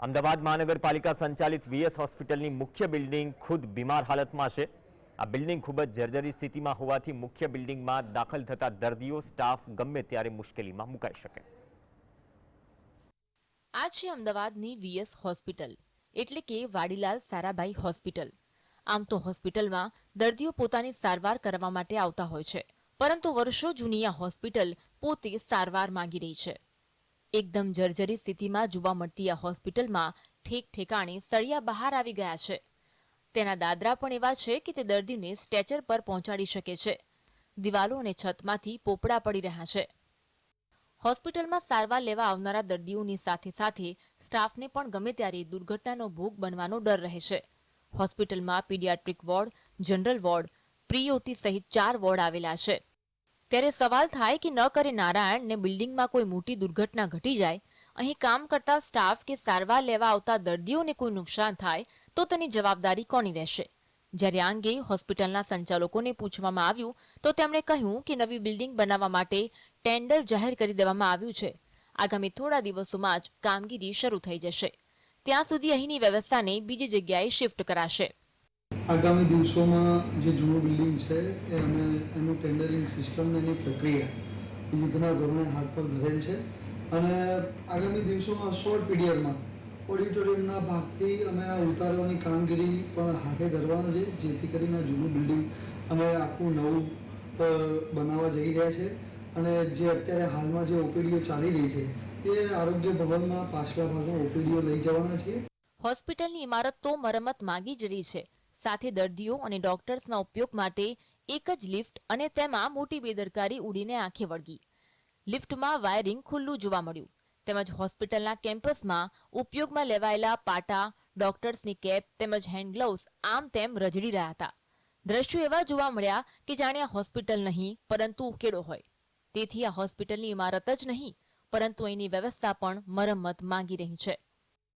અમદાવાદ મહાનગરપાલિકા સંચાલિત વીએસ હોસ્પિટલની મુખ્ય બિલ્ડિંગ ખુદ બીમાર હાલતમાં છે। આ બિલ્ડિંગ ખૂબ જ જર્જરી સ્થિતિમાં હોવાથી મુખ્ય બિલ્ડિંગમાં દાખલ થતા દર્દીઓ સ્ટાફ ગમે ત્યારે મુશ્કેલીમાં મુકાઈ શકે। આ છે અમદાવાદની વીએસ હોસ્પિટલ એટલે કે વાડીલાલ સારાભાઈ હોસ્પિટલ। આમ તો હોસ્પિટલમાં દર્દીઓ પોતાની સારવાર કરવા માટે આવતા હોય છે, પરંતુ વર્ષો જૂની આ હોસ્પિટલ પોતે સારવાર માંગી રહી છે। એકદમ જર્જરી સ્થિતિમાં જોવા મળતી આ હોસ્પિટલમાં ઠેક ઠેકાણે સળિયા બહાર આવી ગયા છે। તેના દાદરા પણ એવા છે કે તે દર્દીને સ્ટ્રેચર પર પહોંચાડી શકે છે। દિવાલો અને છતમાંથી પોપડા પડી રહ્યા છે। હોસ્પિટલમાં સારવાર લેવા આવનારા દર્દીઓની સાથે સાથે સ્ટાફને પણ ગમે ત્યારે દુર્ઘટનાનો ભોગ બનવાનો ડર રહે છે। હોસ્પિટલમાં paediatric ward, general ward, pre-OT સહિત 4 વોર્ડ આવેલા છે। ત્યારે સવાલ થાય કે ન કરે નારાયણ ને બિલ્ડિંગમાં કોઈ મોટી દુર્ઘટના ઘટી જાય, અહીં કામ કરતા સ્ટાફ કે સારવાર લેવા આવતા દર્દીઓને કોઈ નુકસાન થાય તો તેની જવાબદારી કોની રહેશે? જ્યારે આ અંગે હોસ્પિટલના સંચાલકોને પૂછવામાં આવ્યું તો તેમણે કહ્યું કે નવી બિલ્ડિંગ બનાવવા માટે ટેન્ડર જાહેર કરી દેવામાં આવ્યું છે। આગામી થોડા દિવસોમાં જ કામગીરી શરૂ થઈ જશે। ત્યાં સુધી અહીંની વ્યવસ્થાને બીજી જગ્યાએ શિફ્ટ કરાશે। આગામી દિવસોમાં જે જૂનું બિલ્ડિંગ છે એ અમે એનું ટેન્ડરિંગ સિસ્ટમ એની પ્રક્રિયા યુદ્ધના ધોરણે હાથ પર ધરેલ છે અને આગામી દિવસોમાં શોર્ટ પીરિયડમાં ઓડિટોરિયમના ભાગથી અમે આ ઉતારવાની કામગીરી પણ હાથે ધરવાના છે, જેથી કરીને જૂનું બિલ્ડિંગ અમે આખું નવું બનાવવા જઈ રહ્યા છે અને જે અત્યારે હાલમાં જે ઓપીડીઓ ચાલી રહી છે એ આરોગ્ય ભવનમાં પાછલા ભાગમાં ઓપીડીઓ લઈ જવાના છીએ। હોસ્પિટલની ઇમારત તો મરમ્મત માંગી જ રહી છે, સાથે દર્દીઓ અને ડોક્ટર્સના ઉપયોગ માટે એક જ લિફ્ટ અને તેમાં મોટી બેદરકારી ઉડીને આંખે વળગી। લિફ્ટમાં વાયરિંગ ખુલ્લું જોવા મળ્યું, તેમજ હોસ્પિટલના કેમ્પસમાં ઉપયોગમાં લેવાયેલા પાટા, ડોક્ટર્સની કેપ તેમજ હેન્ડ ગ્લોવ્સ આમ તેમ રજડી રહ્યા હતા। દ્રશ્યો એવા જોવા મળ્યા કે જાણે આ હોસ્પિટલ નહીં પરંતુ ઉકેડો હોય। તેથી આ હોસ્પિટલની ઇમારત જ નહીં પરંતુ અહીંની વ્યવસ્થા પણ મરમ્મત માંગી રહી છે।